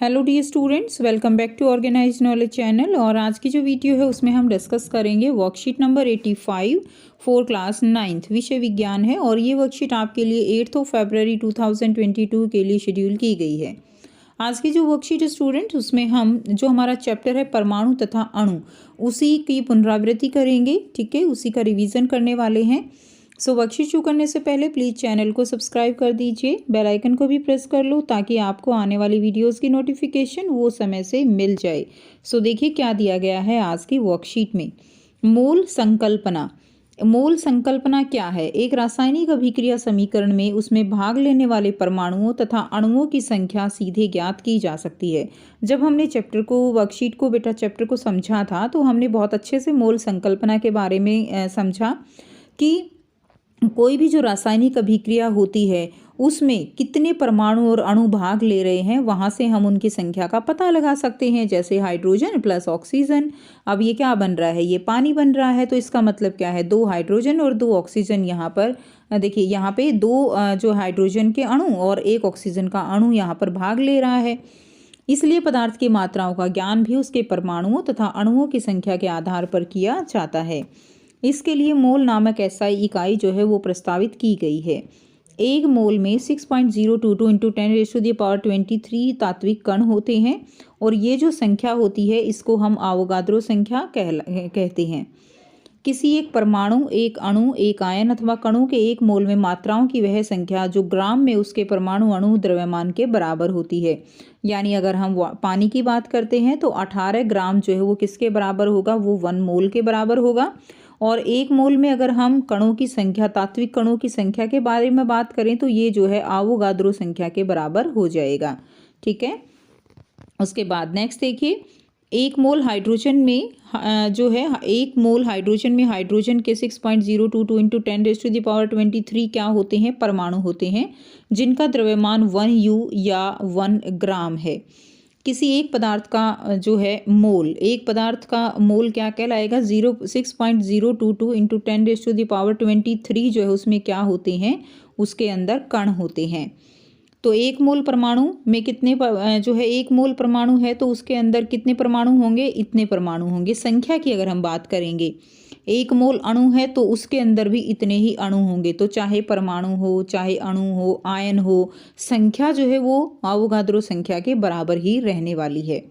Hello dear students, welcome back to organise knowledge channel. और आज की जो वीडियो है उसमें हम डिस्कस करेंगे worksheet number 85 for class 9th विषय विज्ञान है। और ये वर्कशीट आपके लिए 8 फरवरी 2022 के लिए शेड्यूल की गई है। आज की जो वर्कशीट है स्टूडेंट, उसमें हम जो हमारा चैप्टर है परमाणु तथा अणु, उसी की पुनरावृत्ति करेंगे। ठीक है, उसी का रिवीजन करने वाले हैं। सो वर्कशीट शुरू करने से पहले प्लीज़ चैनल को सब्सक्राइब कर दीजिए, बेल आइकन को भी प्रेस कर लो ताकि आपको आने वाली वीडियोस की नोटिफिकेशन वो समय से मिल जाए। सो देखिए क्या दिया गया है आज की वर्कशीट में। मूल संकल्पना। मूल संकल्पना क्या है? एक रासायनिक अभिक्रिया समीकरण में उसमें भाग लेने वाले परमाणुओं तथा अणुओं की संख्या सीधे ज्ञात की जा सकती है। जब हमने चैप्टर को वर्कशीट को बेटा चैप्टर को समझा था तो हमने बहुत अच्छे से मूल संकल्पना के बारे में समझा कि कोई भी जो रासायनिक अभिक्रिया होती है उसमें कितने परमाणु और अणु भाग ले रहे हैं, वहाँ से हम उनकी संख्या का पता लगा सकते हैं। जैसे हाइड्रोजन प्लस ऑक्सीजन, अब ये क्या बन रहा है? ये पानी बन रहा है। तो इसका मतलब क्या है? 2 हाइड्रोजन और 2 ऑक्सीजन। यहाँ पर देखिए, यहाँ पे 2 जो हाइड्रोजन के अणु और 1 ऑक्सीजन का अणु यहाँ पर भाग ले रहा है। इसलिए पदार्थ की मात्राओं का ज्ञान भी उसके परमाणुओं तथा अणुओं की संख्या के आधार पर किया जाता है। इसके लिए मोल नामक एसआई इकाई जो है वो प्रस्तावित की गई है। एक मोल में 6.022 इंटू 10⁻23 तात्विक कण होते हैं। और ये जो संख्या होती है इसको हम आवोगाद्रो संख्या कहते हैं। किसी एक परमाणु, एक अणु, एक आयन अथवा कणों के एक मोल में मात्राओं की वह संख्या जो ग्राम में उसके परमाणु अणु द्रव्यमान के बराबर होती है। यानी अगर हम पानी की बात करते हैं तो 18 ग्राम जो है वो किसके बराबर होगा? वो 1 मोल के बराबर होगा। और 1 मोल में अगर हम कणों की संख्या, तात्विक कणों की संख्या के बारे में बात करें तो ये जो है आवोगाद्रो संख्या के बराबर हो जाएगा। ठीक है, उसके बाद नेक्स्ट देखिए, 1 मोल हाइड्रोजन में जो है 1 मोल हाइड्रोजन में हाइड्रोजन के 6.022 इंटू 10⁻23 क्या होते हैं? परमाणु होते हैं, जिनका द्रव्यमान 1 U या 1 ग्राम है। किसी एक पदार्थ का जो है मोल, एक पदार्थ का मोल क्या कहलाएगा? 6.022 इंटू 10⁻23 जो है उसमें क्या होते हैं? उसके अंदर कण होते हैं। तो 1 मोल परमाणु में कितने जो है 1 मोल परमाणु है तो उसके अंदर कितने परमाणु होंगे? इतने परमाणु होंगे। संख्या की अगर हम बात करेंगे, 1 मोल अणु है तो उसके अंदर भी इतने ही अणु होंगे। तो चाहे परमाणु हो, चाहे अणु हो, आयन हो, संख्या जो है वो आवोगाद्रो संख्या के बराबर ही रहने वाली है।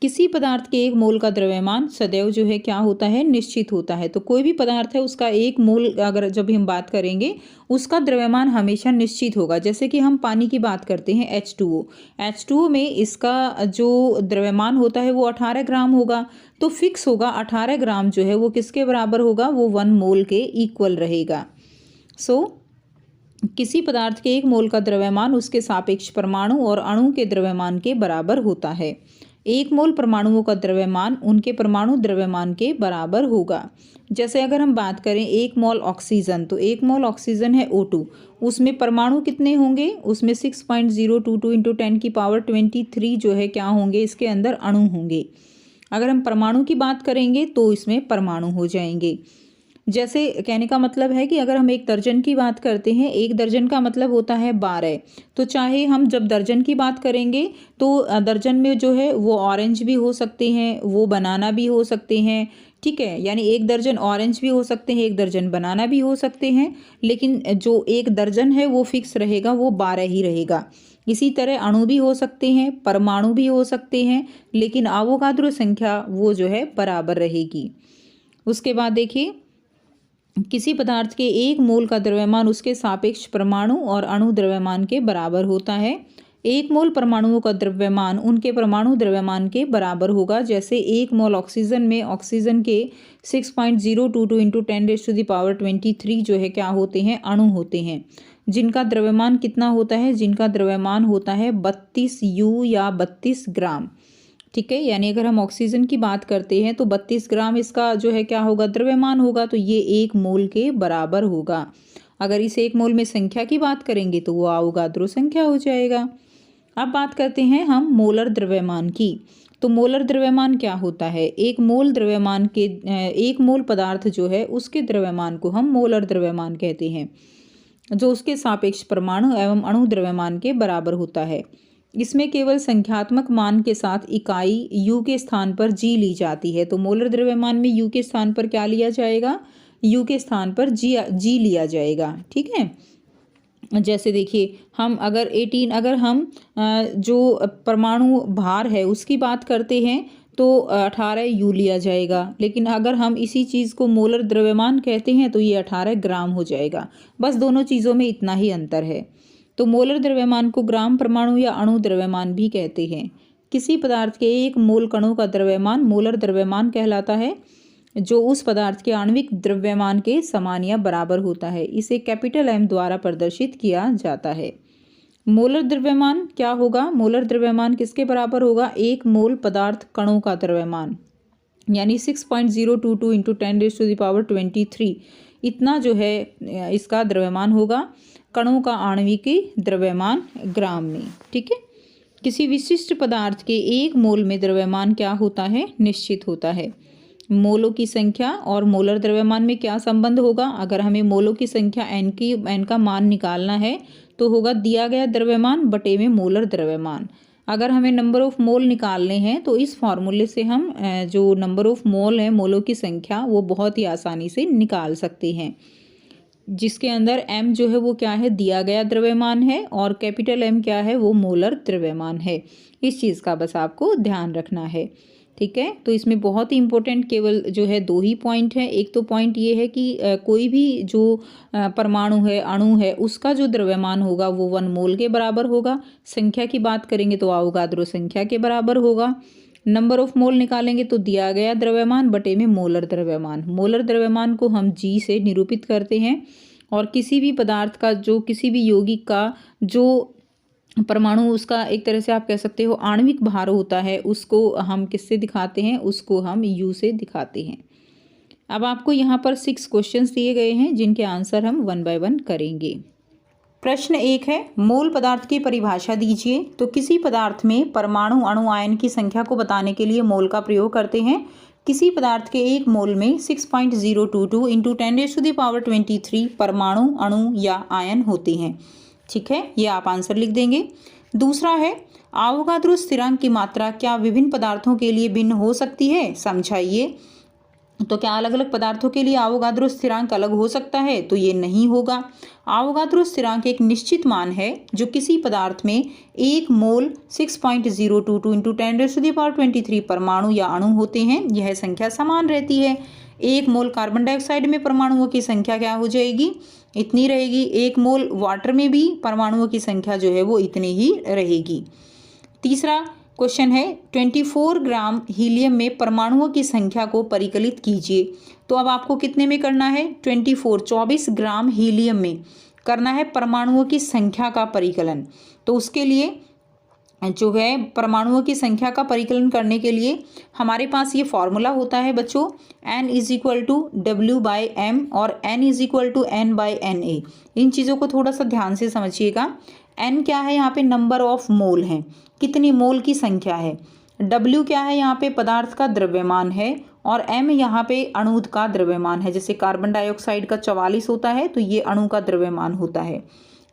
किसी पदार्थ के 1 मोल का द्रव्यमान सदैव जो है क्या होता है? निश्चित होता है। तो कोई भी पदार्थ है उसका 1 मोल अगर जब भी हम बात करेंगे उसका द्रव्यमान हमेशा निश्चित होगा। जैसे कि हम पानी की बात करते हैं H2O, H2O में इसका जो द्रव्यमान होता है वो 18 ग्राम होगा। तो फिक्स होगा 18 ग्राम जो है वो किसके बराबर होगा? वो 1 मोल के इक्वल रहेगा। सो किसी पदार्थ के 1 मोल का द्रव्यमान उसके सापेक्ष परमाणु और अणु के द्रव्यमान के बराबर होता है। 1 मोल परमाणुओं का द्रव्यमान उनके परमाणु द्रव्यमान के बराबर होगा। जैसे अगर हम बात करें 1 मोल ऑक्सीजन, तो 1 मोल ऑक्सीजन है O2, उसमें परमाणु कितने होंगे? उसमें 6.022 इंटू 10⁻23 जो है क्या होंगे? इसके अंदर अणु होंगे। अगर हम परमाणु की बात करेंगे तो इसमें परमाणु हो जाएंगे। जैसे कहने का मतलब है कि अगर हम 1 दर्जन की बात करते हैं, 1 दर्जन का मतलब होता है 12। तो चाहे हम जब दर्जन की बात करेंगे तो दर्जन में जो है वो ऑरेंज भी हो सकते हैं, वो बनाना भी हो सकते हैं। ठीक है, यानी 1 दर्जन ऑरेंज भी हो सकते हैं, 1 दर्जन बनाना भी हो सकते हैं। लेकिन जो 1 दर्जन है वो फिक्स रहेगा, वो 12 ही रहेगा। इसी तरह अणु भी हो सकते हैं, परमाणु भी हो सकते हैं, लेकिन आवोगाद्रो संख्या वो जो है बराबर रहेगी। उसके बाद देखिए, किसी पदार्थ के 1 मोल का द्रव्यमान उसके सापेक्ष परमाणु और अणु द्रव्यमान के बराबर होता है। 1 मोल परमाणुओं का द्रव्यमान उनके परमाणु द्रव्यमान के बराबर होगा। जैसे 1 मोल ऑक्सीजन में ऑक्सीजन के 6.022 इंटू 10⁻23 जो है क्या होते हैं? अणु होते हैं, जिनका द्रव्यमान कितना होता है? जिनका द्रव्यमान होता है 32 U या 32 ग्राम। ठीक है, यानी अगर हम ऑक्सीजन की बात करते हैं तो 32 ग्राम इसका जो है क्या होगा? द्रव्यमान होगा। तो ये 1 मोल के बराबर होगा। अगर इस 1 मोल में संख्या की बात करेंगे तो वो आवोगाद्रो संख्या हो जाएगा। अब बात करते हैं हम मोलर द्रव्यमान की। तो मोलर द्रव्यमान क्या होता है? 1 मोल द्रव्यमान के 1 मोल पदार्थ जो है उसके द्रव्यमान को हम मोलर द्रव्यमान कहते हैं, जो उसके सापेक्ष परमाणु एवं अणु द्रव्यमान के बराबर होता है। इसमें केवल संख्यात्मक मान के साथ इकाई U के स्थान पर G ली जाती है। तो मोलर द्रव्यमान में U के स्थान पर क्या लिया जाएगा? U के स्थान पर G लिया जाएगा। ठीक है, जैसे देखिए हम अगर हम जो परमाणु भार है उसकी बात करते हैं तो 18 U लिया जाएगा, लेकिन अगर हम इसी चीज़ को मोलर द्रव्यमान कहते हैं तो ये 18 ग्राम हो जाएगा। बस दोनों चीज़ों में इतना ही अंतर है। तो मोलर द्रव्यमान को ग्राम परमाणु या अणु द्रव्यमान भी कहते हैं। किसी पदार्थ के 1 मोल कणों का द्रव्यमान मोलर द्रव्यमान कहलाता है, जो उस पदार्थ के आणविक द्रव्यमान के समान या बराबर होता है। इसे कैपिटल M द्वारा प्रदर्शित किया जाता है। मोलर द्रव्यमान क्या होगा? मोलर द्रव्यमान किसके बराबर होगा? 1 मोल पदार्थ कणों का द्रव्यमान, यानी 6.022 इंटू 10⁻23 इतना जो है इसका द्रव्यमान होगा। कणों का आणविक द्रव्यमान ग्राम में। ठीक है, किसी विशिष्ट पदार्थ के 1 मोल में द्रव्यमान क्या होता है? निश्चित होता है। मोलों की संख्या और मोलर द्रव्यमान में क्या संबंध होगा? अगर हमें मोलों की संख्या n का मान निकालना है तो होगा दिया गया द्रव्यमान बटे में मोलर द्रव्यमान। अगर हमें नंबर ऑफ मोल निकालने हैं तो इस फॉर्मूले से हम जो नंबर ऑफ मोल है, मोलों की संख्या, वो बहुत ही आसानी से निकाल सकते हैं, जिसके अंदर m जो है वो क्या है? दिया गया द्रव्यमान है, और कैपिटल M क्या है? वो मोलर द्रव्यमान है। इस चीज़ का बस आपको ध्यान रखना है। ठीक है, तो इसमें बहुत ही इंपॉर्टेंट केवल जो है 2 ही पॉइंट है। एक तो पॉइंट ये है कि कोई भी जो परमाणु है, अणु है, उसका जो द्रव्यमान होगा वो 1 मोल के बराबर होगा। संख्या की बात करेंगे तो अवोगाद्रो संख्या के बराबर होगा। नंबर ऑफ मोल निकालेंगे तो दिया गया द्रव्यमान बटे में मोलर द्रव्यमान। मोलर द्रव्यमान को हम G से निरूपित करते हैं, और किसी भी पदार्थ का जो किसी भी यौगिक का जो परमाणु, उसका एक तरह से आप कह सकते हो आणविक भार होता है, उसको हम किससे दिखाते हैं? उसको हम U से दिखाते हैं। अब आपको यहाँ पर 6 क्वेश्चंस दिए गए हैं, जिनके आंसर हम 1 बाय 1 करेंगे। प्रश्न 1 है, मोल पदार्थ की परिभाषा दीजिए। तो किसी पदार्थ में परमाणु अणु आयन की संख्या को बताने के लिए मोल का प्रयोग करते हैं। किसी पदार्थ के 1 मोल में 6.022 इंटू 10⁻23 परमाणु, अणु या आयन होते हैं। ठीक है, ये आप आंसर लिख देंगे। दूसरा है, अवोगाद्रो स्थिरांक की मात्रा क्या विभिन्न पदार्थों के लिए भिन्न हो सकती है? समझाइए। तो क्या अलग अलग पदार्थों के लिए अवोगाद्रो स्थिरांक अलग हो सकता है? तो ये नहीं होगा। अवोगाद्रो स्थिरांक एक निश्चित मान है जो किसी पदार्थ में 1 मोल 6.022 इंटू 10⁻23 परमाणु या अणु होते हैं। यह संख्या समान रहती है। 1 मोल कार्बन डाइऑक्साइड में परमाणुओं की संख्या क्या हो जाएगी? इतनी रहेगी। 1 मोल वाटर में भी परमाणुओं की संख्या जो है वो इतनी ही रहेगी। तीसरा क्वेश्चन है, 24 ग्राम हीलियम में परमाणुओं की संख्या को परिकलित कीजिए। तो अब आपको कितने में करना है? 24 ग्राम हीलियम में करना है परमाणुओं की संख्या का परिकलन। तो उसके लिए जो है परमाणुओं की संख्या का परिकलन करने के लिए हमारे पास ये फॉर्मूला होता है बच्चों, n = W/m और n = n/Na। इन चीज़ों को थोड़ा सा ध्यान से समझिएगा। n क्या है? यहाँ पे नंबर ऑफ मोल है, कितनी मोल की संख्या है। W क्या है? यहाँ पे पदार्थ का द्रव्यमान है, और m यहाँ पे अणु का द्रव्यमान है। जैसे कार्बन डाइऑक्साइड का 44 होता है तो ये अणु का द्रव्यमान होता है।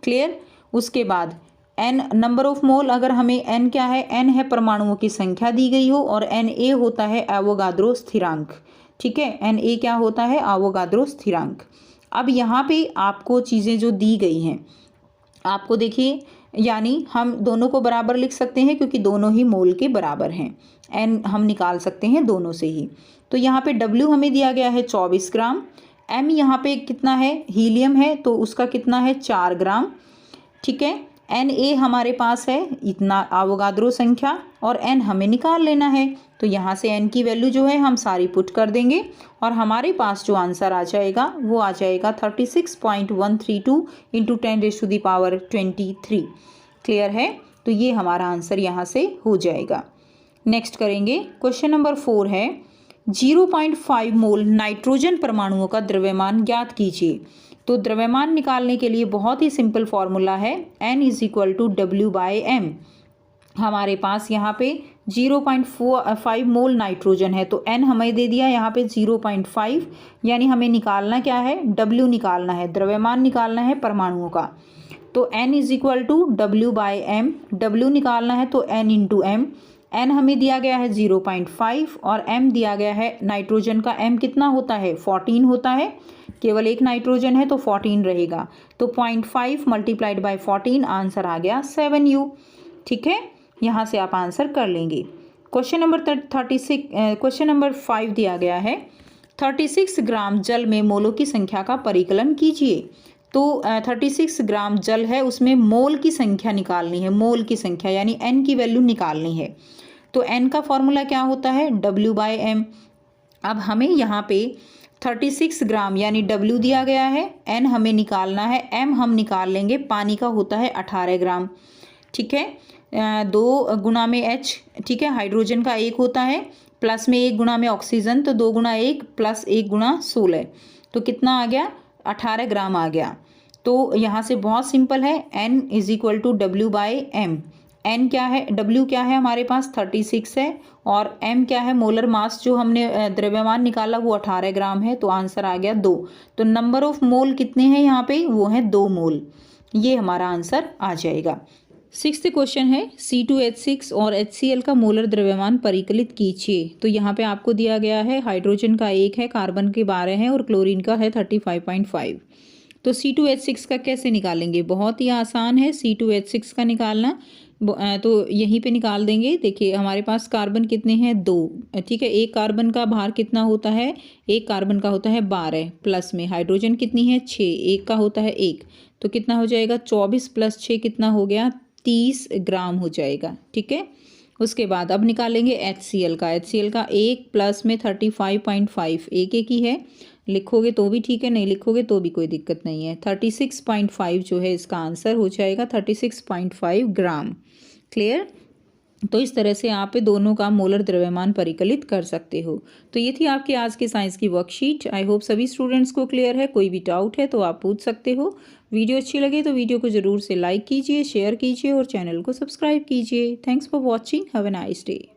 क्लियर? उसके बाद n नंबर ऑफ मोल, अगर हमें n क्या है? n है परमाणुओं की संख्या दी गई हो, और Na होता है अवोगाद्रो स्थिरांक। ठीक है, Na क्या होता है? अवोगाद्रो स्थिरांक। अब यहाँ पे आपको चीज़ें जो दी गई हैं, आपको देखिए, यानी हम दोनों को बराबर लिख सकते हैं क्योंकि दोनों ही मोल के बराबर हैं। n हम निकाल सकते हैं दोनों से ही। तो यहाँ पे W हमें दिया गया है 24 ग्राम। m यहाँ पे कितना है? हीलियम है, तो उसका कितना है? 4 ग्राम। ठीक है, Na हमारे पास है इतना अवोगाद्रो संख्या, और n हमें निकाल लेना है। तो यहाँ से n की वैल्यू जो है हम सारी पुट कर देंगे, और हमारे पास जो आंसर आ जाएगा वो आ जाएगा 36.132 इंटू 10⁻23। क्लियर है? तो ये हमारा आंसर यहाँ से हो जाएगा। नेक्स्ट करेंगे, क्वेश्चन नंबर 4 है, 0.5 मोल नाइट्रोजन परमाणुओं का द्रव्यमान ज्ञात कीजिए। तो द्रव्यमान निकालने के लिए बहुत ही सिंपल फॉर्मूला है, n = W/m। हमारे पास यहाँ पे 0.5 मोल नाइट्रोजन है, तो n हमें दे दिया यहाँ पे 0.5, यानी हमें निकालना क्या है? W निकालना है, द्रव्यमान निकालना है परमाणुओं का। तो n is equal to W/m, W निकालना है तो n इंटू एम। n हमें दिया गया है 0.5 और m दिया गया है नाइट्रोजन का m कितना होता है 14 होता है, केवल एक नाइट्रोजन है तो 14 रहेगा, तो 0.5 मल्टीप्लाइड बाय 14 आंसर आ गया 7u। ठीक है, यहाँ से आप आंसर कर लेंगे। क्वेश्चन नंबर 5 दिया गया है 36 ग्राम जल में मोलों की संख्या का परिकलन कीजिए। तो 36 ग्राम जल है, उसमें मोल की संख्या निकालनी है, मोल की संख्या यानी n की वैल्यू निकालनी है। तो n का फॉर्मूला क्या होता है W/m। अब हमें यहाँ पे 36 ग्राम यानी W दिया गया है, n हमें निकालना है, m हम निकाल लेंगे, पानी का होता है 18 ग्राम। ठीक है, 2 गुना में H, ठीक है, हाइड्रोजन का 1 होता है, प्लस में 1 गुना में ऑक्सीजन, तो 2 गुना 1 प्लस 1 गुना 16, तो कितना आ गया 18 ग्राम आ गया। तो यहाँ से बहुत सिंपल है, n is equal to W/m। n क्या है, W क्या है हमारे पास 36 है और m क्या है मोलर मास जो हमने द्रव्यमान निकाला वो 18 ग्राम है, तो आंसर आ गया 2। तो नंबर ऑफ मोल कितने हैं यहाँ पे, वो है 2 मोल, ये हमारा आंसर आ जाएगा। 6th क्वेश्चन है C2H6 और HCl का मोलर द्रव्यमान परिकलित कीजिए। तो यहाँ पे आपको दिया गया है हाइड्रोजन का 1 है, कार्बन के 12 हैं और क्लोरीन का है 35.5। तो C2H6 का कैसे निकालेंगे, बहुत ही आसान है C2H6 का निकालना, तो यहीं पे निकाल देंगे। देखिए हमारे पास कार्बन कितने हैं 2, ठीक है, एक कार्बन का भार कितना होता है, एक कार्बन का होता है 12, प्लस में हाइड्रोजन कितनी है 6, एक का होता है 1, तो कितना हो जाएगा 24 प्लस 6 कितना हो गया 30 ग्राम हो जाएगा। ठीक है, उसके बाद अब निकालेंगे HCl का, HCl का 1 प्लस में 35.5, एक ही है, लिखोगे तो भी ठीक है, नहीं लिखोगे तो भी कोई दिक्कत नहीं है। 36.5 जो है इसका आंसर हो जाएगा 36.5 ग्राम। क्लियर, तो इस तरह से आप दोनों का मोलर द्रव्यमान परिकलित कर सकते हो। तो ये थी आपकी आज की साइंस की वर्कशीट। आई होप सभी स्टूडेंट्स को क्लियर है, कोई भी डाउट है तो आप पूछ सकते हो। वीडियो अच्छी लगे तो वीडियो को ज़रूर से लाइक कीजिए, शेयर कीजिए और चैनल को सब्सक्राइब कीजिए। Thanks for watching, have a nice day.